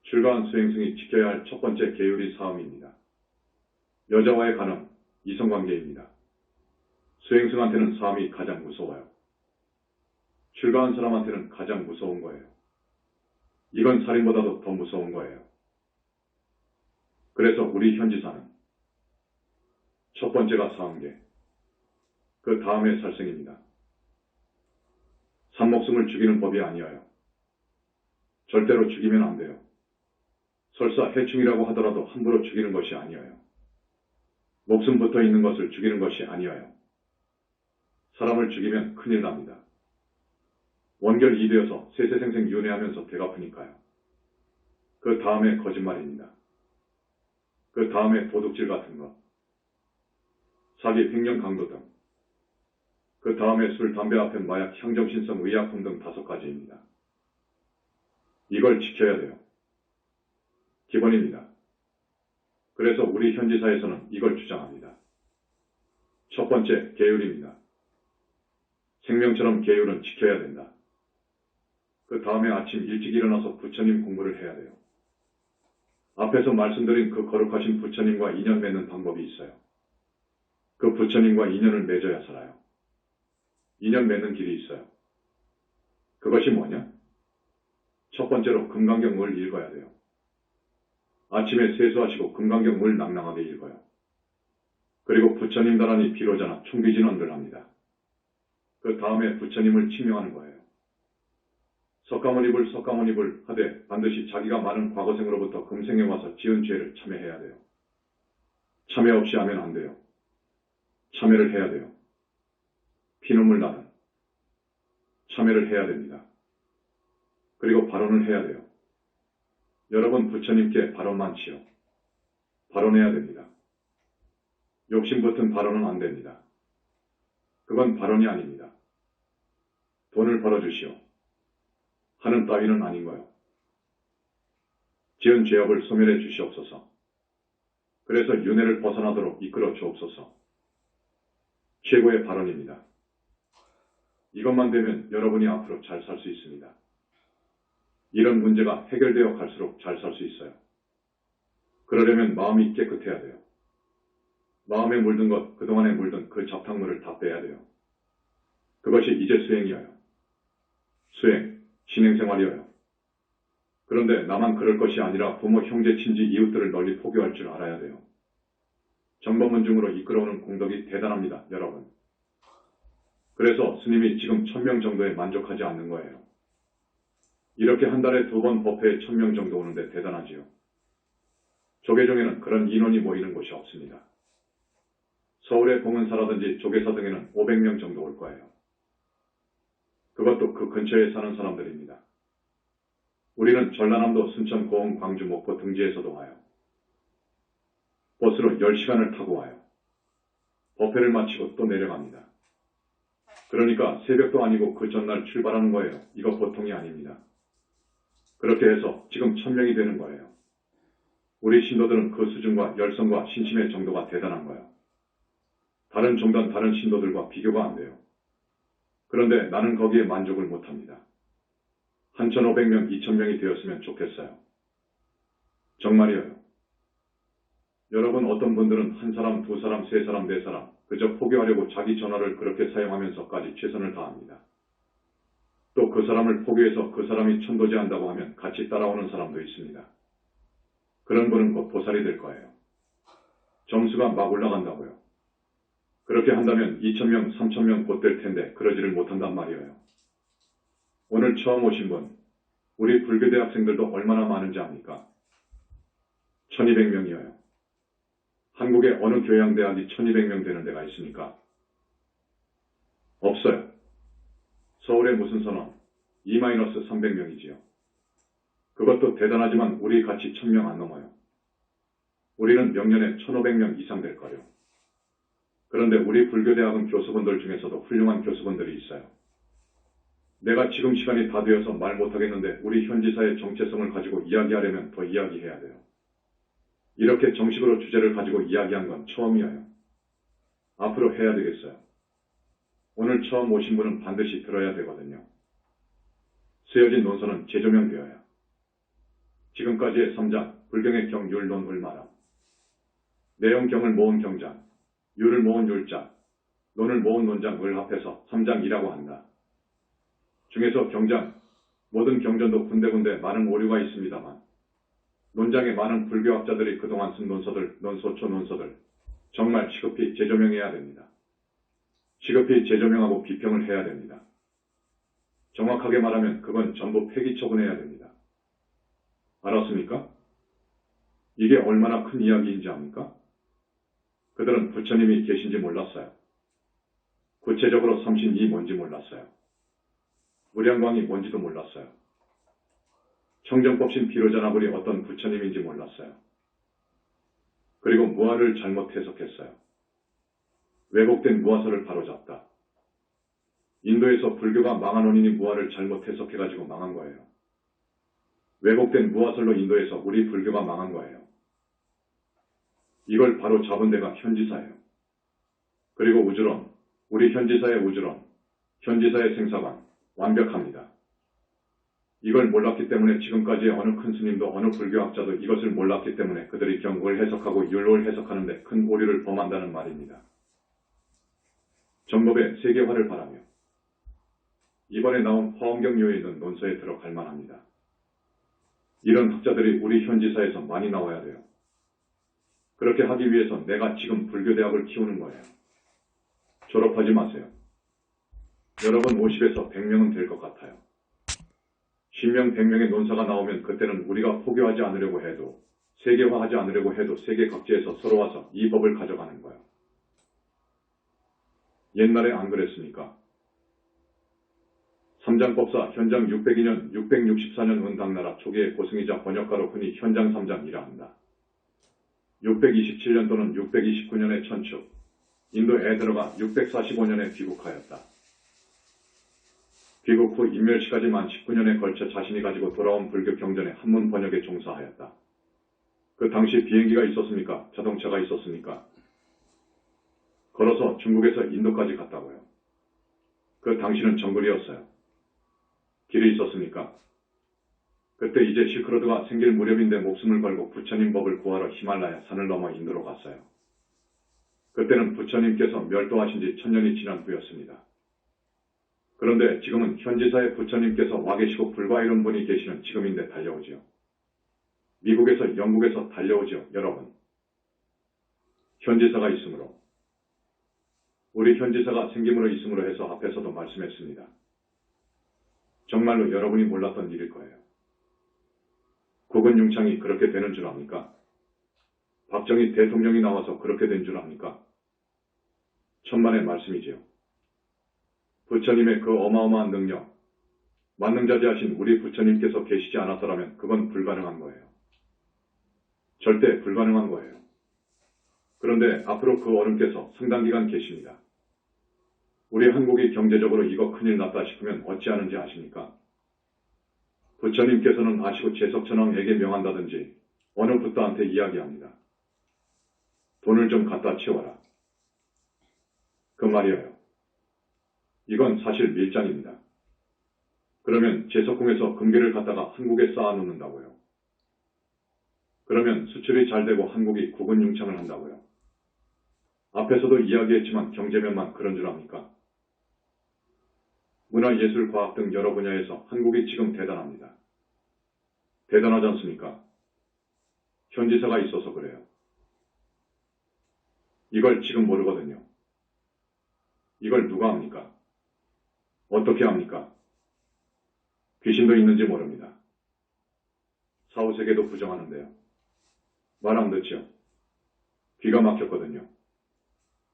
S1: 출가한 수행승이 지켜야 할 첫 번째 계율이 사음입니다. 여자와의 간음, 이성관계입니다. 수행승한테는 사음이 가장 무서워요. 출가한 사람한테는 가장 무서운 거예요. 이건 살인보다도 더 무서운 거예요. 그래서 우리 현지사는 첫 번째가 사음계, 그 다음에 살생입니다. 산목숨을 죽이는 법이 아니어요. 절대로 죽이면 안 돼요. 설사 해충이라고 하더라도 함부로 죽이는 것이 아니어요. 목숨 붙어 있는 것을 죽이는 것이 아니어요. 사람을 죽이면 큰일 납니다. 원결 이되어서 세세생생 윤회하면서 배가 아프니까요. 그 다음에 거짓말입니다. 그 다음에 도둑질 같은 것, 사기, 횡령, 강도 등. 그 다음에 술, 담배, 아펜, 마약, 향정신성, 의약품 등 5가지입니다. 이걸 지켜야 돼요. 기본입니다. 그래서 우리 현지사에서는 이걸 주장합니다. 첫 번째, 계율입니다. 생명처럼 계율은 지켜야 된다. 그 다음에 아침 일찍 일어나서 부처님 공부를 해야 돼요. 앞에서 말씀드린 그 거룩하신 부처님과 인연 맺는 방법이 있어요. 그 부처님과 인연을 맺어야 살아요. 인연 맺는 길이 있어요. 그것이 뭐냐? 첫 번째로 금강경을 읽어야 돼요. 아침에 세수하시고 금강경을 낭낭하게 읽어요. 그리고 부처님 다라니 비로자나 충비진언을 합니다. 그 다음에 부처님을 칭명하는 거예요. 석가모니불 석가모니불 하되 반드시 자기가 많은 과거생으로부터 금생에 와서 지은 죄를 참회해야 돼요. 참회 없이 하면 안 돼요. 참회를 해야 돼요. 피눈물 나는 참회를 해야 됩니다. 그리고 발언을 해야 돼요. 여러분 부처님께 발언 많지요. 발언해야 됩니다. 욕심 붙은 발언은 안 됩니다. 그건 발언이 아닙니다. 돈을 벌어주시오. 하는 따위는 아닌 거요. 지은 죄업을 소멸해 주시옵소서. 그래서 윤회를 벗어나도록 이끌어 주옵소서. 최고의 발언입니다. 이것만 되면 여러분이 앞으로 잘 살 수 있습니다. 이런 문제가 해결되어 갈수록 잘 살 수 있어요. 그러려면 마음이 깨끗해야 돼요. 마음에 물든 것, 그동안에 물든 그 잡탕물을 다 빼야 돼요. 그것이 이제 수행이어요. 수행, 신행생활이어요. 그런데 나만 그럴 것이 아니라 부모, 형제, 친지, 이웃들을 널리 포교할 줄 알아야 돼요. 정법문중으로 이끌어오는 공덕이 대단합니다, 여러분. 그래서 스님이 지금 1000명 정도에 만족하지 않는 거예요. 이렇게 한 달에 2번 법회에 1000명 정도 오는데 대단하지요. 조계종에는 그런 인원이 모이는 곳이 없습니다. 서울의 공은사라든지 조계사 등에는 500명 정도 올 거예요. 그것도 그 근처에 사는 사람들입니다. 우리는 전라남도 순천, 고흥, 광주, 목포 등지에서도 와요. 버스로 10시간을 타고 와요. 법회를 마치고 또 내려갑니다. 그러니까 새벽도 아니고 그 전날 출발하는 거예요. 이거 보통이 아닙니다. 그렇게 해서 지금 1000명이 되는 거예요. 우리 신도들은 그 수준과 열성과 신심의 정도가 대단한 거예요. 다른 종단, 다른 신도들과 비교가 안 돼요. 그런데 나는 거기에 만족을 못합니다. 1500명, 2000명이 되었으면 좋겠어요. 정말이에요. 여러분 어떤 분들은 한 사람, 두 사람, 세 사람, 네 사람 그저 포교하려고 자기 전화를 그렇게 사용하면서까지 최선을 다합니다. 또 그 사람을 포교해서 그 사람이 천도제한다고 하면 같이 따라오는 사람도 있습니다. 그런 분은 곧 보살이 될 거예요. 점수가 막 올라간다고요. 그렇게 한다면 2000명, 3000명 곧 될 텐데 그러지를 못한단 말이에요. 오늘 처음 오신 분, 우리 불교대 학생들도 얼마나 많은지 압니까? 1200명이에요. 한국의 어느 교양대학이 1200명 되는 데가 있습니까? 없어요. 서울의 무슨 선원? 2-300명이지요. 그것도 대단하지만 우리 같이 1000명 안 넘어요. 우리는 명년에 1500명 이상 될 거예요. 그런데 우리 불교대학은 교수분들 중에서도 훌륭한 교수분들이 있어요. 내가 지금 시간이 다 되어서 말 못하겠는데 우리 현지사의 정체성을 가지고 이야기하려면 더 이야기해야 돼요. 이렇게 정식으로 주제를 가지고 이야기한 건 처음이에요. 앞으로 해야 되겠어요. 오늘 처음 오신 분은 반드시 들어야 되거든요. 쓰여진 논서는 재조명되어야. 지금까지의 3장, 불경의 경, 율, 논, 을 말함. 내용 경을 모은 경장, 율을 모은 율장, 논을 모은 논장, 을 합해서 3장이라고 한다. 중에서 경장, 모든 경전도 군데군데 많은 오류가 있습니다만 논장에 많은 불교학자들이 그동안 쓴 논서들, 논소초 논서들 정말 시급히 재조명해야 됩니다. 시급히 재조명하고 비평을 해야 됩니다. 정확하게 말하면 그건 전부 폐기 처분해야 됩니다. 알았습니까? 이게 얼마나 큰 이야기인지 압니까? 그들은 부처님이 계신지 몰랐어요. 구체적으로 삼신이 뭔지 몰랐어요. 무량광이 뭔지도 몰랐어요. 청정법신 비로자나불이 어떤 부처님인지 몰랐어요. 그리고 무아를 잘못 해석했어요. 왜곡된 무아설을 바로잡다. 인도에서 불교가 망한 원인이 무아를 잘못 해석해가지고 망한 거예요. 왜곡된 무아설로 인도에서 우리 불교가 망한 거예요. 이걸 바로 잡은 데가 현지사예요. 그리고 우주론, 우리 현지사의 우주론, 현지사의 생사관, 완벽합니다. 이걸 몰랐기 때문에 지금까지 어느 큰 스님도 어느 불교학자도 이것을 몰랐기 때문에 그들이 경국을 해석하고 율로를 해석하는데 큰 오류를 범한다는 말입니다. 정법의 세계화를 바라며 이번에 나온 화엄경요에 있는 논서에 들어갈 만합니다. 이런 학자들이 우리 현지사에서 많이 나와야 돼요. 그렇게 하기 위해서 내가 지금 불교대학을 키우는 거예요. 졸업하지 마세요. 여러분 50에서 100명은 될 것 같아요. 10명, 100명의 논사가 나오면 그때는 우리가 포교하지 않으려고 해도, 세계화하지 않으려고 해도 세계 각지에서 서로 와서 이 법을 가져가는 거예요. 옛날에 안 그랬습니까? 삼장법사 현장 602년, 664년 은당나라 초기의 고승이자 번역가로 흔히 현장 3장이라 한다. 627년 또는 629년에 천축, 인도에 들어가 645년에 귀국하였다. 귀국 후 인멸시까지 만 19년에 걸쳐 자신이 가지고 돌아온 불교 경전의 한문 번역에 종사하였다. 그 당시 비행기가 있었습니까? 자동차가 있었습니까? 걸어서 중국에서 인도까지 갔다고요. 그 당시는 정글이었어요. 길이 있었습니까? 그때 이제 실크로드가 생길 무렵인데 목숨을 걸고 부처님 법을 구하러 히말라야 산을 넘어 인도로 갔어요. 그때는 부처님께서 멸도하신 지 1000년이 지난 후였습니다. 그런데 지금은 현지사의 부처님께서 와 계시고 불과 이런 분이 계시는 지금인데 달려오지요. 미국에서 영국에서 달려오지요, 여러분. 현지사가 있으므로. 우리 현지사가 생김으로 있음으로 해서 앞에서도 말씀했습니다. 정말로 여러분이 몰랐던 일일 거예요. 국은융창이 그렇게 되는 줄 압니까? 박정희 대통령이 나와서 그렇게 된 줄 압니까? 천만의 말씀이지요. 부처님의 그 어마어마한 능력, 만능자재하신 우리 부처님께서 계시지 않았더라면 그건 불가능한 거예요. 절대 불가능한 거예요. 그런데 앞으로 그 어른께서 상당 기간 계십니다. 우리 한국이 경제적으로 이거 큰일 났다 싶으면 어찌하는지 아십니까? 부처님께서는 아시고 제석천왕에게 명한다든지 어느 붓다한테 이야기합니다. 돈을 좀 갖다 치워라. 그 말이에요. 이건 사실 밀장입니다. 그러면 제석궁에서 금괴를 갖다가 한국에 쌓아놓는다고요. 그러면 수출이 잘 되고 한국이 국은융창을 한다고요. 앞에서도 이야기했지만 경제면만 그런 줄 압니까? 문화, 예술, 과학 등 여러 분야에서 한국이 지금 대단합니다. 대단하지 않습니까? 현지사가 있어서 그래요. 이걸 지금 모르거든요. 이걸 누가 합니까? 어떻게 합니까? 귀신도 있는지 모릅니다. 사후세계도 부정하는데요. 말 안 듣죠? 귀가 막혔거든요.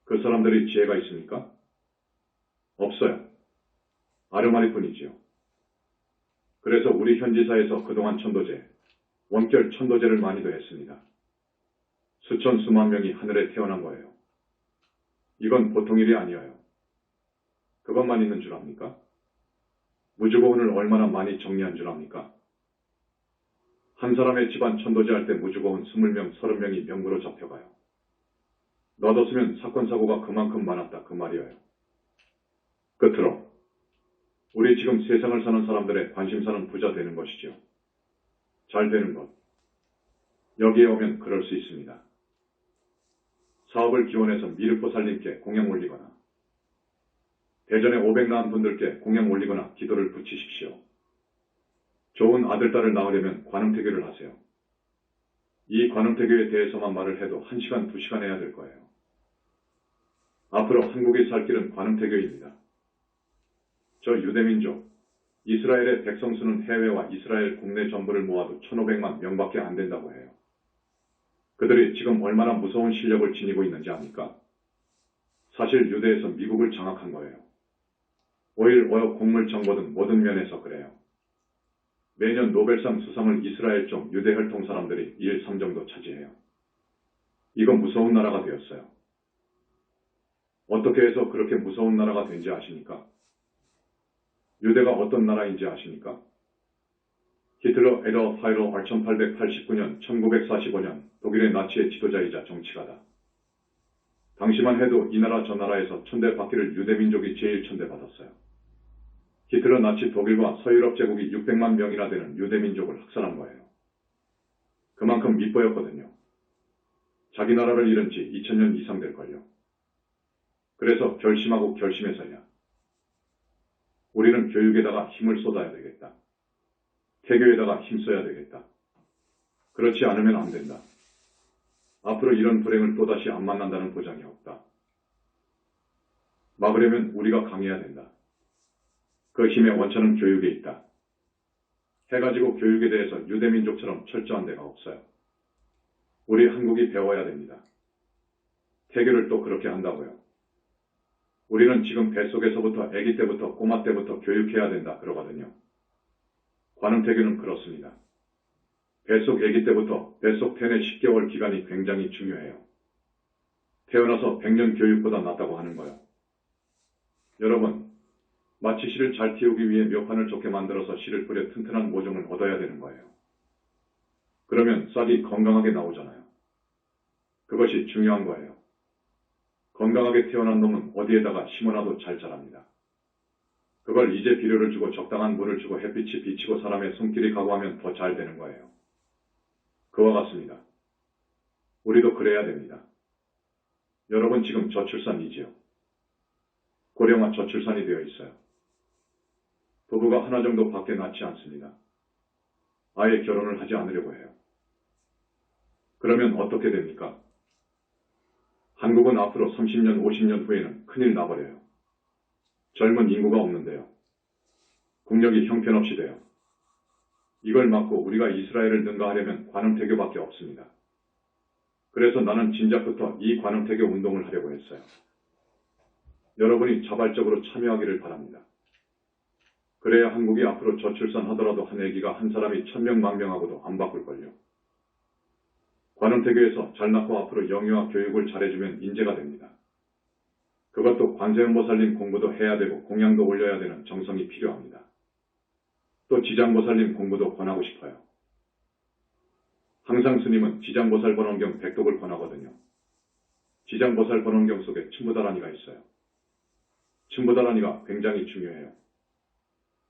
S1: 그 사람들이 지혜가 있습니까? 없어요. 아르마리뿐이지요. 그래서 우리 현지사에서 그동안 천도제, 원결 천도제를 많이도 했습니다. 수천 수만 명이 하늘에 태어난 거예요. 이건 보통 일이 아니에요. 그것만 있는 줄 압니까? 무주고훈을 얼마나 많이 정리한 줄 압니까? 한 사람의 집안 천도제 할 때 무주고훈 20명, 30명이 명부로 잡혀가요. 놔뒀으면 사건 사고가 그만큼 많았다 그 말이에요. 끝으로 우리 지금 세상을 사는 사람들의 관심사는 부자 되는 것이죠. 잘 되는 것. 여기에 오면 그럴 수 있습니다. 사업을 기원해서 미륵보살님께 공양 올리거나 대전에 500 낳은 분들께 공양 올리거나 기도를 붙이십시오. 좋은 아들, 딸을 낳으려면 관음태교를 하세요. 이 관음태교에 대해서만 말을 해도 1시간, 2시간 해야 될 거예요. 앞으로 한국이 살 길은 관음태교입니다. 저 유대민족, 이스라엘의 백성 수는 해외와 이스라엘 국내 전부를 모아도 1,500만 명밖에 안 된다고 해요. 그들이 지금 얼마나 무서운 실력을 지니고 있는지 압니까? 사실 유대에서 미국을 장악한 거예요. 오일, 어역, 곡물 정보 등 모든 면에서 그래요. 매년 노벨상 수상을 이스라엘 쪽 유대 혈통 사람들이 1, 3 정도 차지해요. 이건 무서운 나라가 되었어요. 어떻게 해서 그렇게 무서운 나라가 된지 아십니까? 유대가 어떤 나라인지 아십니까? 히틀러 에더 파이로 1889년, 1945년 독일의 나치의 지도자이자 정치가다. 당시만 해도 이 나라 저 나라에서 천대받기를 유대민족이 제일 천대받았어요. 히틀러 나치 독일과 서유럽 제국이 600만 명이나 되는 유대민족을 학살한 거예요. 그만큼 밑보였거든요. 자기 나라를 잃은 지 2000년 이상 될걸요. 그래서 결심하고 결심해서야 우리는 교육에다가 힘을 쏟아야 되겠다. 태교에다가 힘써야 되겠다. 그렇지 않으면 안 된다. 앞으로 이런 불행을 또다시 안 만난다는 보장이 없다. 막으려면 우리가 강해야 된다. 그 힘의 원천은 교육에 있다. 해가지고 교육에 대해서 유대민족처럼 철저한 데가 없어요. 우리 한국이 배워야 됩니다. 태교를 또 그렇게 한다고요. 우리는 지금 뱃속에서부터 아기 때부터 꼬마 때부터 교육해야 된다 그러거든요. 관음태교는 그렇습니다. 뱃속 아기 때부터 뱃속 태내 10개월 기간이 굉장히 중요해요. 태어나서 100년 교육보다 낫다고 하는 거예요. 여러분, 마치 씨를 잘 키우기 위해 묘판을 좋게 만들어서 씨를 뿌려 튼튼한 모종을 얻어야 되는 거예요. 그러면 싹이 건강하게 나오잖아요. 그것이 중요한 거예요. 건강하게 태어난 놈은 어디에다가 심어놔도 잘 자랍니다. 그걸 이제 비료를 주고 적당한 물을 주고 햇빛이 비치고 사람의 손길이 가고 하면 더 잘 되는 거예요. 그와 같습니다. 우리도 그래야 됩니다. 여러분 지금 저출산이지요. 고령화 저출산이 되어 있어요. 부부가 하나 정도 밖에 낳지 않습니다. 아예 결혼을 하지 않으려고 해요. 그러면 어떻게 됩니까? 한국은 앞으로 30년, 50년 후에는 큰일 나버려요. 젊은 인구가 없는데요. 국력이 형편없이 돼요. 이걸 막고 우리가 이스라엘을 능가하려면 관음태교밖에 없습니다. 그래서 나는 진작부터 이 관음태교 운동을 하려고 했어요. 여러분이 자발적으로 참여하기를 바랍니다. 그래야 한국이 앞으로 저출산하더라도 한 아기가 한 사람이 1000명, 10,000명하고도 안 바꿀걸요. 관음태교에서 잘 낳고 앞으로 영유아 교육을 잘해주면 인재가 됩니다. 그것도 관세음보살님 공부도 해야 되고 공양도 올려야 되는 정성이 필요합니다. 또 지장보살님 공부도 권하고 싶어요. 항상 스님은 지장보살 번원경 백독을 권하거든요. 지장보살 번원경 속에 춘부다라니가 있어요. 춘부다라니가 굉장히 중요해요.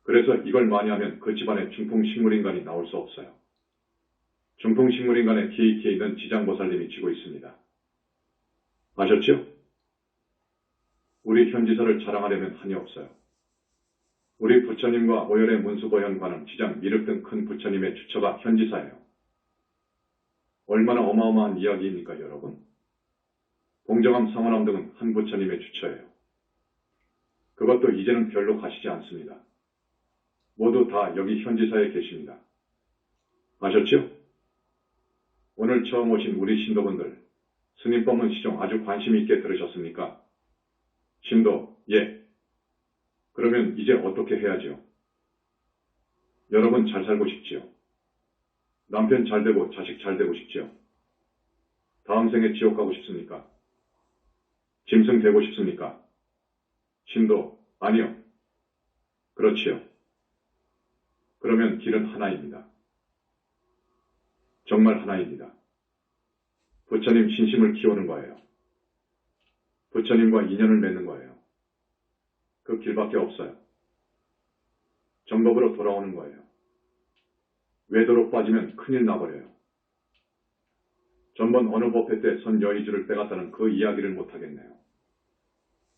S1: 그래서 이걸 많이 하면 그 집안에 중풍식물인간이 나올 수 없어요. 중풍식물인간의 KK는 지장보살님이 쥐고 있습니다. 아셨죠? 우리 현지사를 자랑하려면 한이 없어요. 우리 부처님과 오열의 문수보현관은 지장, 미륵 등 큰 부처님의 주처가 현지사예요. 얼마나 어마어마한 이야기입니까, 여러분? 공정함, 상원함 등은 한 부처님의 주처예요. 그것도 이제는 별로 가시지 않습니다. 모두 다 여기 현지사에 계십니다. 아셨죠? 오늘 처음 오신 우리 신도분들, 스님법문 시종 아주 관심 있게 들으셨습니까? 신도, 예. 그러면 이제 어떻게 해야죠? 여러분 잘 살고 싶지요? 남편 잘 되고 자식 잘 되고 싶지요? 다음 생에 지옥 가고 싶습니까? 짐승 되고 싶습니까? 신도, 아니요. 그렇지요. 그러면 길은 하나입니다. 정말 하나입니다. 부처님 신심을 키우는 거예요. 부처님과 인연을 맺는 거예요. 그 길밖에 없어요. 정법으로 돌아오는 거예요. 외도로 빠지면 큰일 나버려요. 전번 어느 법회 때 선여의주를 빼갔다는 그 이야기를 못하겠네요.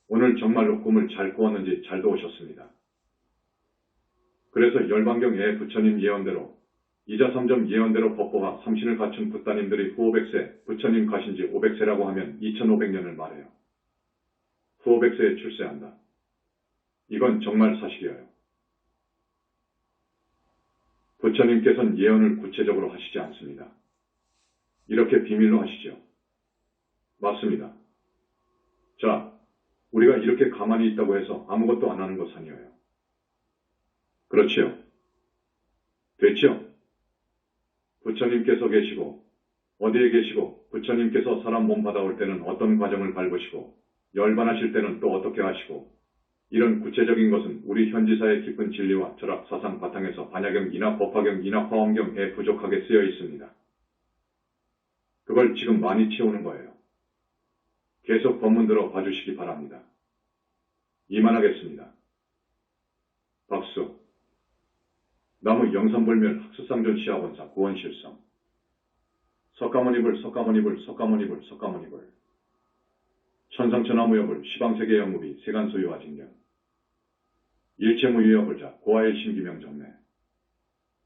S1: 오늘 정말로 꿈을 잘 꾸었는지 잘도 오셨습니다. 그래서 열반경의 부처님 예언대로 이자삼점 예언대로 법보가 삼신을 갖춘 부따님들이 후 500세, 부처님 가신 지 500세라고 하면 2500년을 말해요. 후 500세에 출세한다. 이건 정말 사실이에요. 부처님께서는 예언을 구체적으로 하시지 않습니다. 이렇게 비밀로 하시죠. 맞습니다. 자, 우리가 이렇게 가만히 있다고 해서 아무것도 안 하는 것 아니에요. 그렇지요. 됐죠? 부처님께서 계시고 어디에 계시고 부처님께서 사람 몸 받아올 때는 어떤 과정을 밟으시고 열반하실 때는 또 어떻게 하시고 이런 구체적인 것은 우리 현지사의 깊은 진리와 철학 사상 바탕에서 반야경이나 법화경이나 화엄경에 부족하게 쓰여 있습니다. 그걸 지금 많이 채우는 거예요. 계속 법문 들어 봐주시기 바랍니다. 이만하겠습니다. 박수. 나무 영산불멸 학수상전 시아본사 구원실성 석가모니불 석가모니불 석가모니불 석가모니불 천상천하무여불 시방세계 영무비 세간소유와 징경 일체무유여불자 고아의 신기명 정례